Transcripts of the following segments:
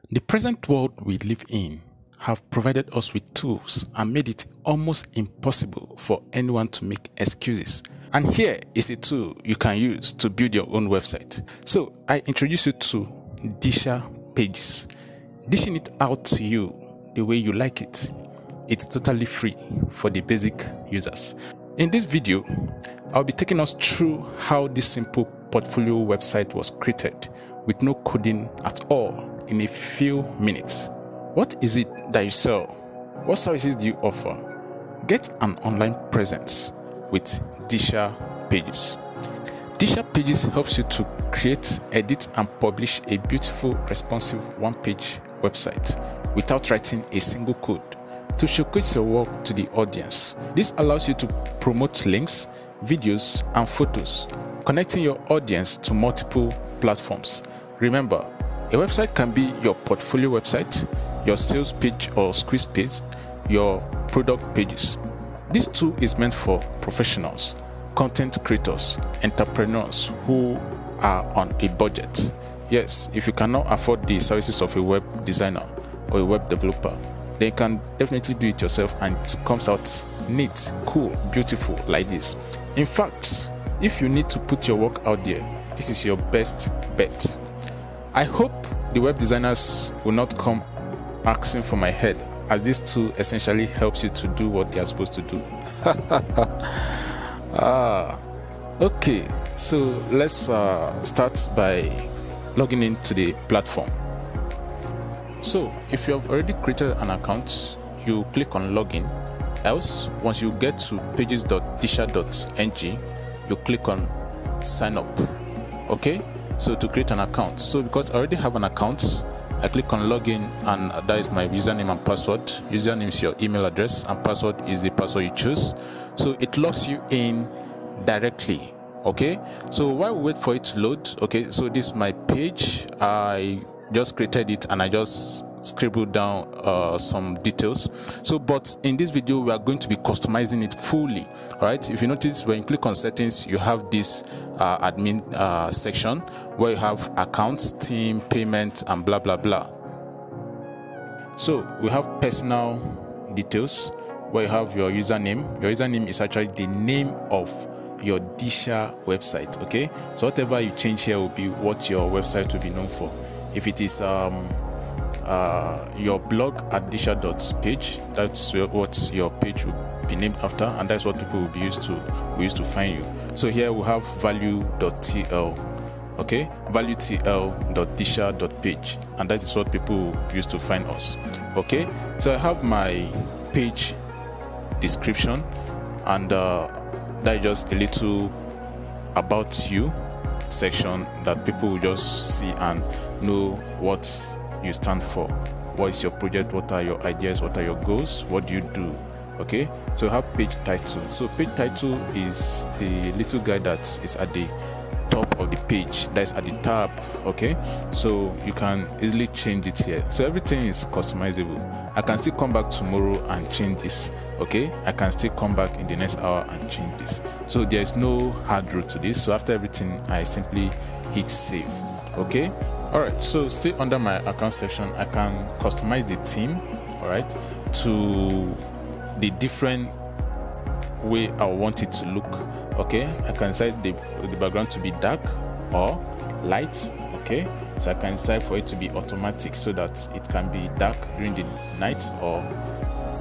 The present world we live in have provided us with tools and made it almost impossible for anyone to make excuses. And here is a tool you can use to build your own website. So I introduce you to Disha Pages. Dishing it out to you the way you like it. It's totally free for the basic users. In this video, I'll be taking us through how this simple portfolio website was created with no coding at all in a few minutes. What is it that you sell? What services do you offer? Get an online presence with Disha Pages. Disha Pages helps you to create, edit, and publish a beautiful, responsive one-page website without writing a single code to showcase your work to the audience. This allows you to promote links, videos, and photos, connecting your audience to multiple platforms. Remember, a website can be your portfolio website, your sales page or squeeze page, your product pages. This tool is meant for professionals, content creators, entrepreneurs who are on a budget. Yes, if you cannot afford the services of a web designer or a web developer, then you can definitely do it yourself and it comes out neat, cool, beautiful like this. In fact, if you need to put your work out there, this is your best bet. I hope the web designers will not come asking for my head, as this tool essentially helps you to do what they are supposed to do. Okay, so let's start by logging into the platform. So if you have already created an account, you click on login. Else, once you get to pages.disha.ng, you click on sign up. Okay, so to create an account. So because I already have an account, I click on login, and that is my username and password. Username is your email address and password is the password you choose. So it logs you in directly. Okay, so while we wait for it to load, okay, so this is my page. I just created it and I just scribbled down some details. So but in this video we are going to be customizing it fully. All right, if you notice, when you click on settings, you have this admin section where you have accounts, theme, payment, and blah blah blah. So we have personal details where you have your username. Your username is actually the name of your Disha website. Okay, so whatever you change here will be what your website will be known for. If it is your blog at disha.page, that's what your page will be named after, and that's what people will be used to find you. So here we have value.tl, okay, valuetl.disha.page, and that is what people use to find us. Okay, so I have my page description, and that is just a little about you section that people will just see and know what you stand for. What is your project? What are your ideas? What are your goals? What do you do? Okay, so we have page title. So page title is the little guy that is at the top of the page, that is at the tab. Okay, so you can easily change it here. So everything is customizable. I can still come back tomorrow and change this. Okay, I can still come back in the next hour and change this. So there is no hard route to this. So after everything, I simply hit save. Okay, all right, so still under my account section, I can customize the theme, all right, to the different way I want it to look. Okay, I can set the background to be dark or light. Okay, so I can decide for it to be automatic so that it can be dark during the night or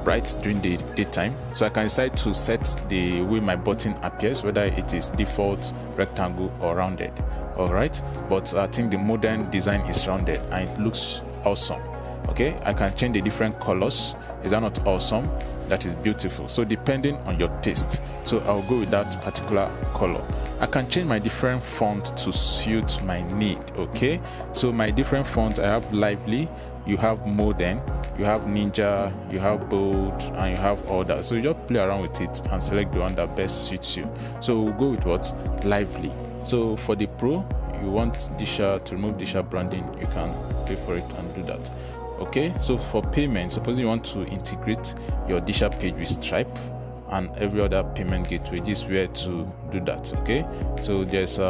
bright during the daytime. So I can decide to set the way my button appears, whether it is default, rectangle, or rounded. All right, but I think the modern design is rounded and it looks awesome. Okay, I can change the different colors. Is that not awesome? That is beautiful. So depending on your taste, so I'll go with that particular color. I can change my different font to suit my need. Okay, so my different fonts, I have lively, you have modern, you have ninja, you have bold, and you have all that. So you just play around with it and select the one that best suits you. So we'll go with what? Lively. So for the pro, you want Disha, to remove Disha branding, you can pay for it and do that. Okay, so for payment, suppose you want to integrate your Disha page with Stripe and every other payment gateway, this is where to do that. Okay, so there's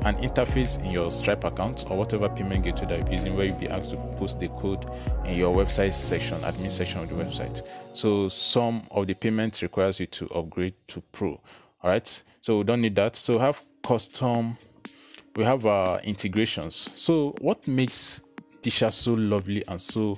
an interface in your Stripe account or whatever payment gateway that you're using, where you'll be asked to post the code in your website section, admin section of the website. So some of the payments requires you to upgrade to Pro. All right, so we don't need that. So we have custom, we have integrations. So what makes Disha so lovely and so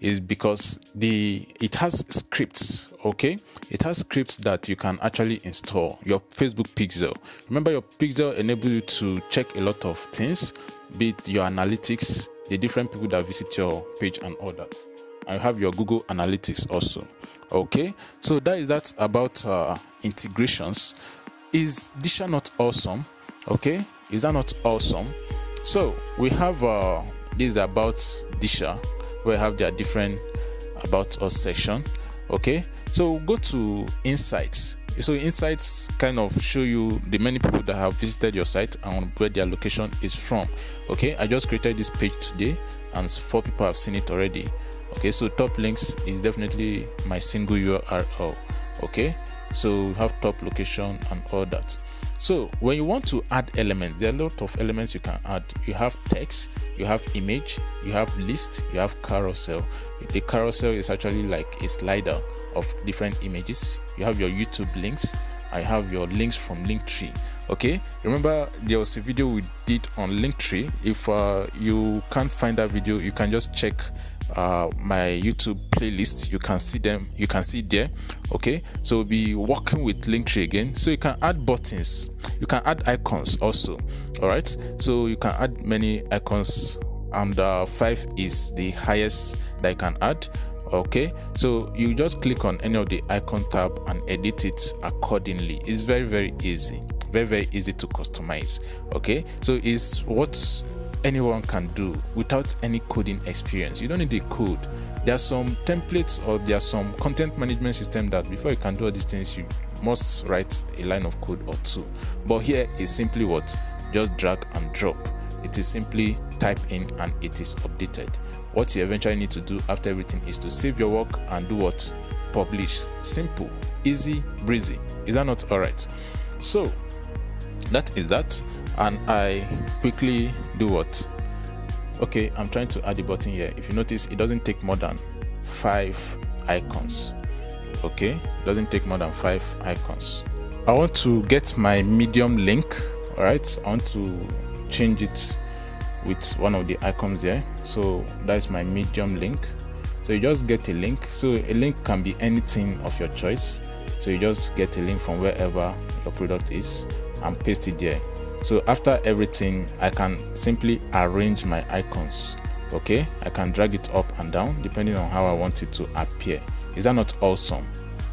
is because it has scripts. Okay, it has scripts that you can actually install. Your Facebook pixel, remember, your pixel enables you to check a lot of things, be it your analytics, the different people that visit your page and all that, and you have your Google Analytics also. Okay, so that is that about integrations. Is Disha not awesome? Okay, is that not awesome? So we have this is about Disha, where we have their different about us section. Okay, so we'll go to insights. So insights kind of show you the many people that have visited your site and where their location is from. Okay, I just created this page today and 4 people have seen it already. Okay, so top links is definitely my single URL. Okay, so we have top location and all that. So when you want to add elements, there are a lot of elements you can add. You have text, you have image, you have list, you have carousel. The carousel is actually like a slider of different images. You have your YouTube links. I have your links from Linktree. Okay, remember there was a video we did on Linktree. If you can't find that video, you can just check my YouTube playlist. You can see them, you can see there. Okay, so we'll be working with Linktree again. So you can add buttons, you can add icons also. All right, so you can add many icons, and 5 is the highest that you can add. Okay, so you just click on any of the icon tab and edit it accordingly. It's very easy, very easy to customize. Okay, so it's what anyone can do without any coding experience. You don't need the code. There are some templates or there are some content management system that before you can do all these things, you must write a line of code or 2. But here is simply what? Just drag and drop. It is simply type in and it is updated. What you eventually need to do after everything is to save your work and do what? Publish. Simple, easy, breezy. Is that not all right? So that is that. And I quickly do what? Okay, I'm trying to add the button here. If you notice, it doesn't take more than 5 icons. Okay, it doesn't take more than 5 icons. I want to get my Medium link. All right, I want to change it with one of the icons there. So that's my Medium link. So you just get a link. So a link can be anything of your choice. So you just get a link from wherever your product is and paste it there. So after everything, I can simply arrange my icons. Okay, I can drag it up and down depending on how I want it to appear. Is that not awesome?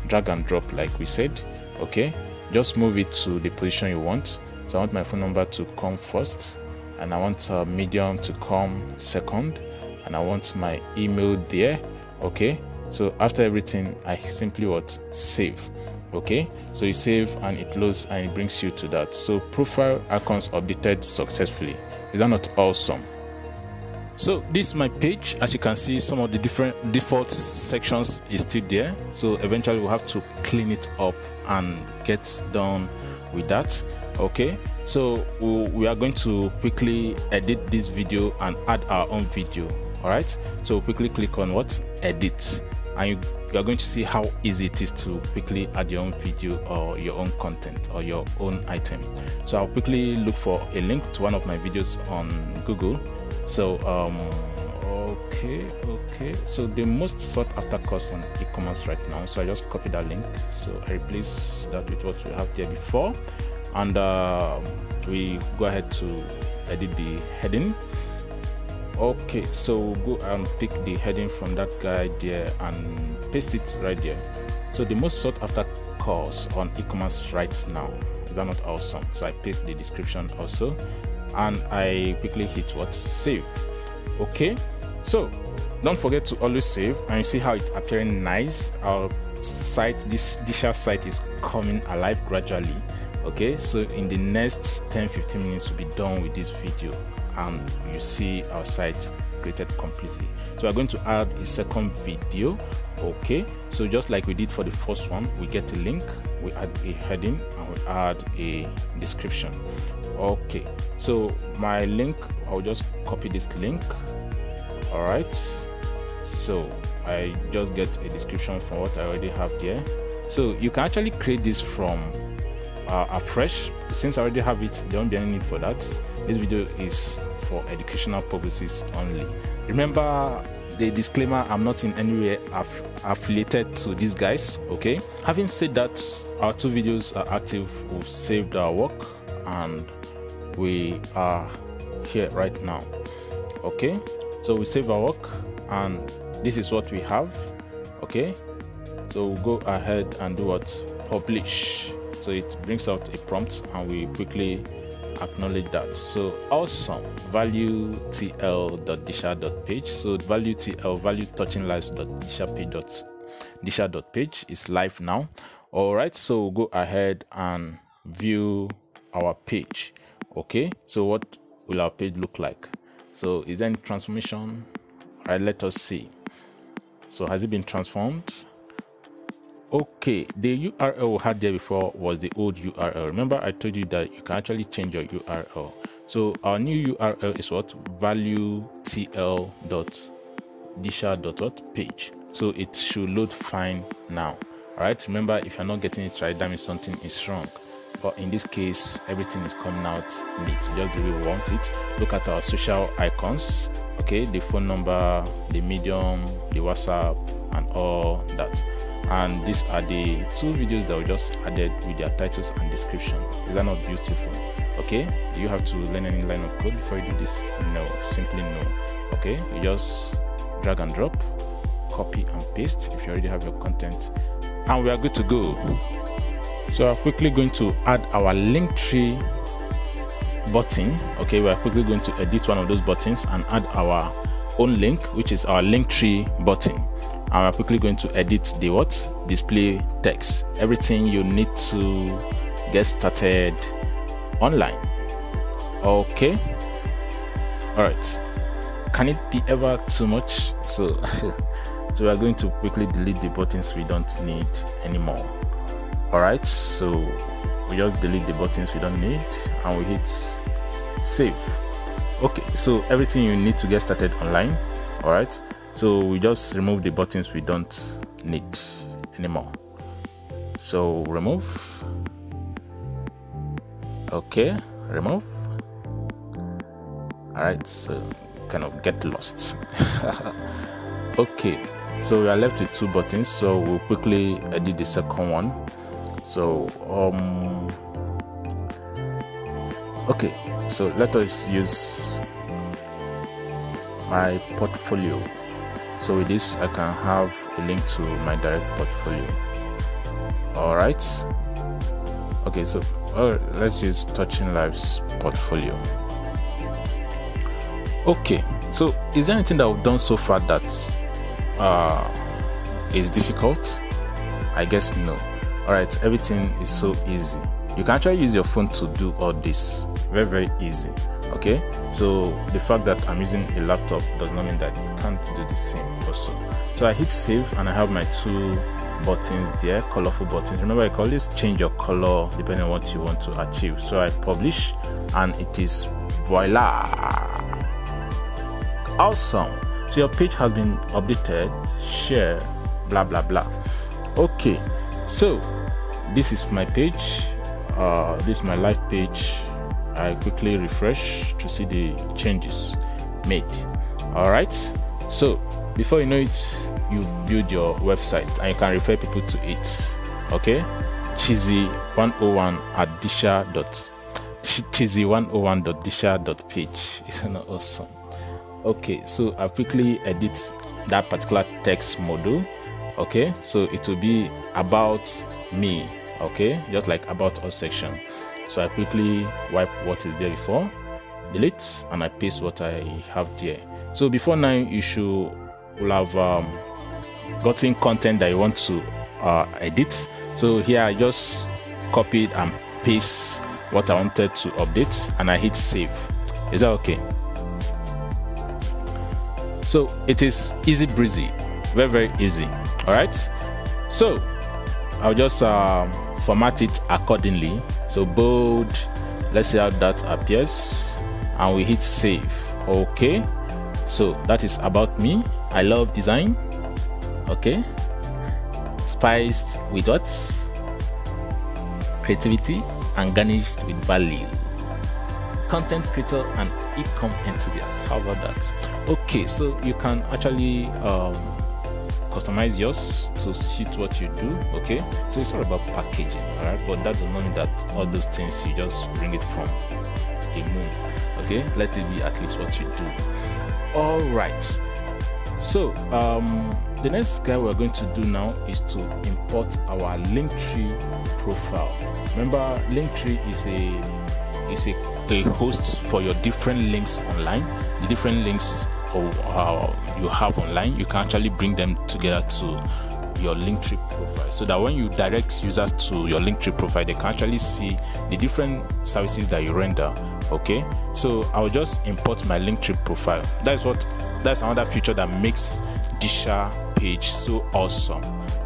Drag and drop like we said. Okay, just move it to the position you want. So I want my phone number to come first, and I want Medium to come second, and I want my email there. Okay, so after everything, I simply what? Save. Okay, so you save and it loads and it brings you to that. So profile icons updated successfully. Is that not awesome? So this is my page. As you can see, some of the different default sections is still there. So eventually we'll have to clean it up and get done with that. Okay, so we are going to quickly edit this video and add our own video. All right, so quickly click on what? Edit, and you are going to see how easy it is to quickly add your own video or your own content or your own item. So I'll quickly look for a link to one of my videos on Google. So okay, so the most sought after course on e-commerce right now, so I just copy that link. So I replace that with what we have there before, and we go ahead to edit the heading. Okay, so we'll go and pick the heading from that guy there and paste it right there. So the most sought after course on e-commerce right now. Is that not awesome? So I paste the description also, and I quickly hit what? Save. Okay, so don't forget to always save, and you see how it's appearing nice. Our site, this Disha site, is coming alive gradually. Okay, so in the next 10-15 minutes we'll be done with this video, and you see our site created completely. So we're going to add a second video. Okay, so just like we did for the first one, we get a link we add a heading, and we add a description. Okay, so my link, I'll just copy this link. All right, so I just get a description from what I already have there. So you can actually create this from afresh. Since I already have it, there won't be any need for that. This video is for educational purposes only. Remember the disclaimer, I'm not in any way affiliated to these guys. Okay, having said that, our 2 videos are active. We've saved our work and we are here right now. Okay, so we save our work and this is what we have. Okay, so we'll go ahead and do what? Publish. So it brings out a prompt and we quickly acknowledge that. So awesome. Value tl.disha.page. So value tl, value touching lives.disha.page is live now. All right, so we'll go ahead and view our page. Okay, so what will our page look like? So is there any transformation? All right, let us see. So has it been transformed? Okay, the URL we had there before was the old URL. Remember I told you that you can actually change your URL. So our new URL is what? Value tl.disha.page. So it should load fine now. All right, remember, if you're not getting it right, that means something is wrong. But in this case, everything is coming out neat, just the way we want it. Look at our social icons. Okay, the phone number, the medium, the WhatsApp, and all that. And these are the 2 videos that we just added with their titles and description. Is that not beautiful? Okay, do you have to learn any line of code before you do this? No, simply no. Okay, you just drag and drop, copy and paste if you already have your content, and we are good to go. So I'm quickly going to add our link tree button. Okay, we are quickly going to edit one of those buttons and add our own link, which is our link tree button. And we're quickly going to edit the what? Display text. Everything you need to get started online. Okay. All right. Can it be ever too much? So we are going to quickly delete the buttons we don't need anymore. All right, so we just delete the buttons we don't need and we hit save. Okay, so everything you need to get started online. All right, so we just remove the buttons we don't need anymore. So remove. Okay, remove. All right, so kind of get lost. Okay, so we are left with 2 buttons, so we'll quickly edit the second one. So okay, so let us use my portfolio. So with this I can have a link to my direct portfolio. All right, okay, so let's use Touching Lives portfolio. Okay, so is there anything that we've done so far that is difficult? I guess no. All right, everything is so easy. You can actually use your phone to do all this. Very easy. Okay, so the fact that I'm using a laptop does not mean that you can't do the same also. So I hit save and I have my 2 buttons there, colorful buttons. Remember, I can always change your color depending on what you want to achieve. So I publish and it is voila. Awesome. So your page has been updated, share, blah blah blah. Okay, so this is my page. This is my live page. I quickly refresh to see the changes made. All right, so before you know it, you build your website and you can refer people to it. Okay, cheesy101 at cheesy101.disha.page. Isn't that awesome? Okay, so I quickly edit that particular text module. Okay, so it will be about me. Okay, just like about us section. So I quickly wipe what is there before, delete, and I paste what I have there. So before now, you will have gotten content that you want to edit. So here I just copied and paste what I wanted to update, and I hit save. Is that okay? So it is easy breezy, very easy. All right, so I'll just format it accordingly. So bold, let's see how that appears, and we hit save. Okay, so that is about me. I love design. Okay, spiced with what? Creativity and garnished with value. Content creator and e-com enthusiast. How about that? Okay, so you can actually customize yours to suit what you do. Okay, so it's all about packaging, all right? But that does not mean that all those things you just bring it from the moon. Okay, let it be at least what you do. All right, so the next guy we're going to do now is to import our Linktree profile. Remember, Linktree is a host for your different links online. The different links you have online, you can actually bring them together to your Linktree profile, so that when you direct users to your Linktree profile, they can actually see the different services that you render. Okay, so I'll just import my Linktree profile. That's another feature that makes Disha Page so awesome.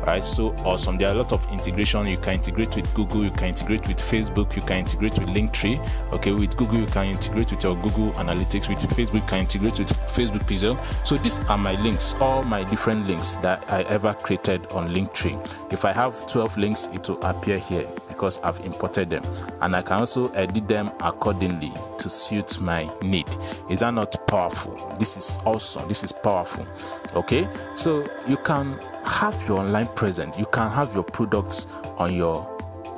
Right, so awesome. There are a lot of integration. You can integrate with Google, you can integrate with Facebook, you can integrate with Linktree. Okay, with Google you can integrate with your Google Analytics, with Facebook you can integrate with Facebook Pixel. So these are my links, all my different links that I ever created on Linktree. If I have 12 links, it will appear here because I've imported them, and I can also edit them accordingly to suit my need. Is that not powerful? This is awesome. This is powerful. Okay, so you can have your online present, you can have your products on your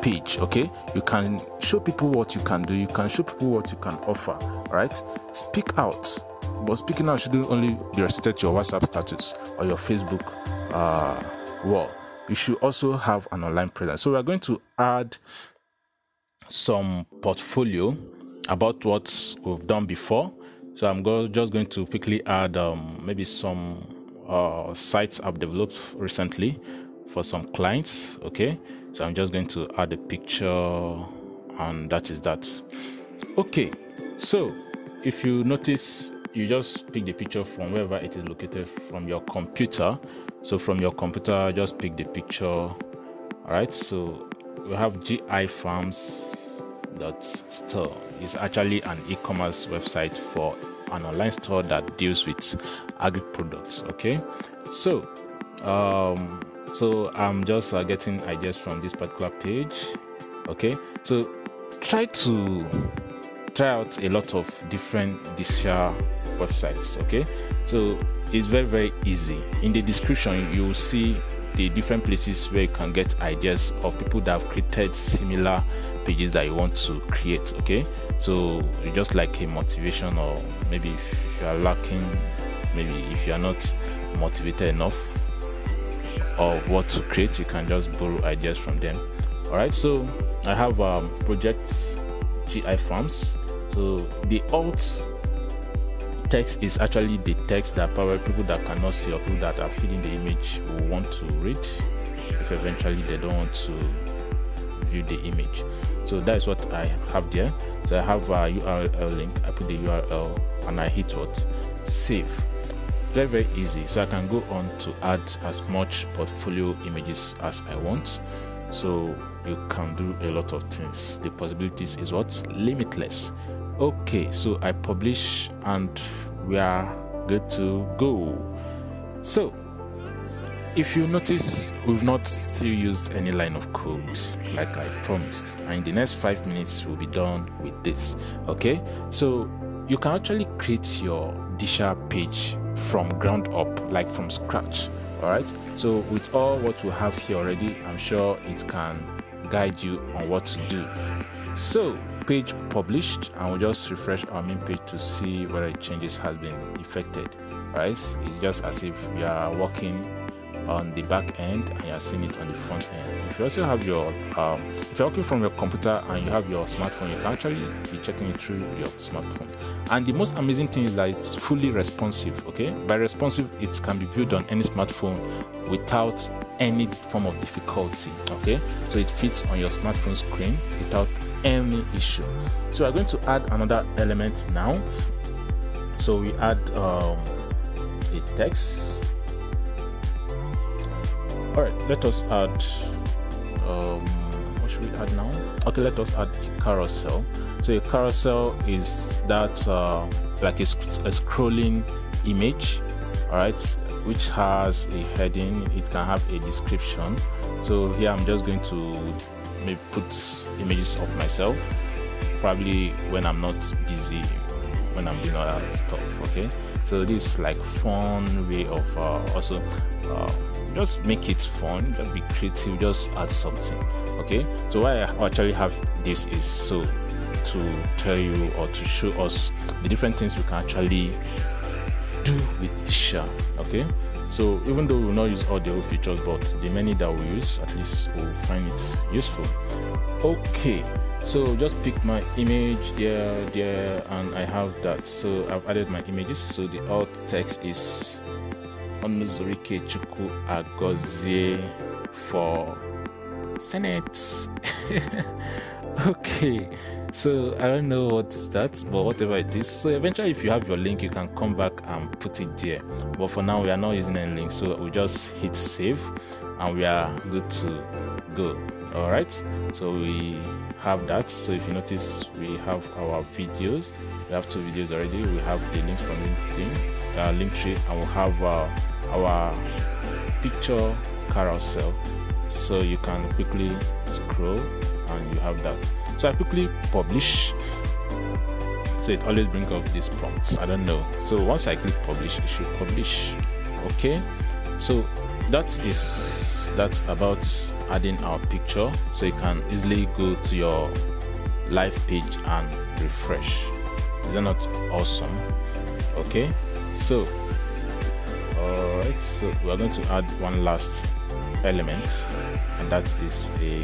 page. Okay, you can show people what you can do, you can show people what you can offer. Right, speak out, but speaking out shouldn't only be restricted to your WhatsApp status or your Facebook wall. You should also have an online presence. So we're going to add some portfolio about what we've done before. So I'm just going to quickly add maybe some sites I've developed recently for some clients. Okay, so I'm just going to add a picture, and that is that. Okay, so if you notice, you just pick the picture from wherever it is located from your computer. So from your computer, just pick the picture. All right, so we have gifarms.store. It's actually an e-commerce website for an online store that deals with agri products. Okay, so I'm just getting ideas from this particular page. Okay, so try out a lot of different Disha websites. Okay, so it's very easy. In the description you will see the different places where you can get ideas of people that have created similar pages that you want to create. Okay, so just like a motivation, or maybe if you are lacking, maybe if you are not motivated enough of what to create, you can just borrow ideas from them. All right, so I have project GI Farms. So the alt text is actually the text that probably people that cannot see or people that are feeding the image will want to read if eventually they don't want to view the image. So that is what I have there. So I have a URL link. I put the URL and I hit what? Save. Very easy. So I can go on to add as much portfolio images as I want. So you can do a lot of things. The possibilities is what? Limitless. Okay, so I publish and we are good to go. So if you notice, we've not still used any line of code like I promised, and in the next 5 minutes we'll be done with this. Okay, so you can actually create your Disha page from ground up, like from scratch. All right, so with all what we have here already, I'm sure it can guide you on what to do. So page published, and we'll just refresh our main page to see whether changes has been effected. Right, it's just as if you are working on the back end and you're seeing it on the front end. If you also have your if you're working from your computer and you have your smartphone, you can actually be checking it through your smartphone. And the most amazing thing is that it's fully responsive. Okay, by responsive, it can be viewed on any smartphone without any form of difficulty. Okay, so it fits on your smartphone screen without any issue. So we're going to add another element now. So we add a text. All right, let us add what should we add now? Okay, let us add a carousel. So a carousel is that like a scrolling image, all right, which has a heading. It can have a description. So here I'm just going to maybe put images of myself, probably when I'm not busy, when I'm doing other stuff. Okay, so this is like fun way of also just make it fun, just be creative, just add something. Okay, so why I actually have this is so to tell you or to show us the different things we can actually do with Disha. Okay, so even though we will not use all the old features, but the many that we use, at least we'll find it useful. Okay, so just pick my image there, and I have that. So I've added my images. So the alt text is Onuzurike Chukwuagozie for Senate. Okay, so I don't know what's that, but whatever it is. So eventually, if you have your link, you can come back and put it there. But for now, we are not using any link, so we just hit save, and we are good to go. All right, so we have that. So if you notice, we have our videos. We have 2 videos already. We have the links from LinkedIn, Linktree, and we have our picture carousel. So you can quickly scroll, and you have that. So I quickly publish. So it always brings up this prompt. I don't know. So once I click publish, it should publish. Okay. So that's about adding our picture. So you can easily go to your live page and refresh. Is that not awesome? Okay. So alright, so we are going to add one last element, and that is a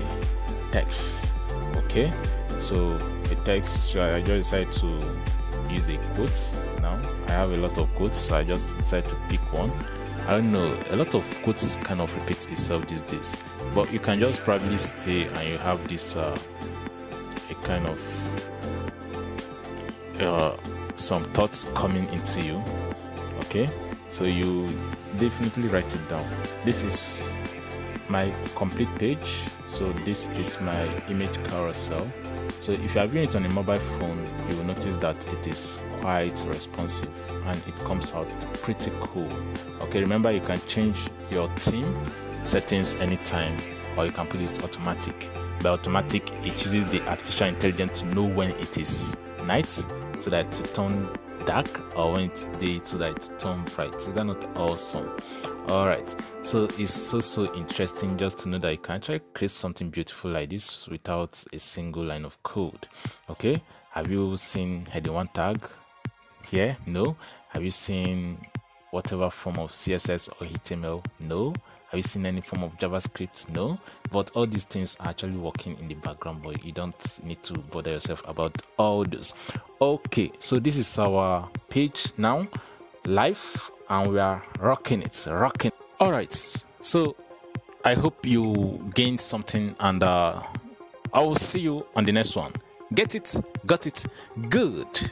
text. Okay, so a text. So I just decided to use a quote. Now I have a lot of quotes, so I just decided to pick one. I don't know, a lot of quotes kind of repeats itself these days, but you can just probably stay and you have this a kind of some thoughts coming into you. Okay, so you definitely write it down. This is my complete page. So this is my image carousel. So if you are viewing it on a mobile phone, you will notice that it is quite responsive and it comes out pretty cool. Okay, remember you can change your theme settings anytime, or you can put it automatic. By automatic, it uses the artificial intelligence to know when it is night, so that to turn dark, or when it's day, so that it turns bright. Is that not awesome? All right, so it's so interesting just to know that you can actually create something beautiful like this without a single line of code. Okay, have you seen heading 1 tag here? No. Have you seen whatever form of CSS or HTML? No. Have you seen any form of JavaScript? No. But all these things are actually working in the background, but you don't need to bother yourself about all those. Okay, so this is our page now, live, and we are rocking it, rocking. All right, so I hope you gained something, and I will see you on the next one. Get it? Got it? Good.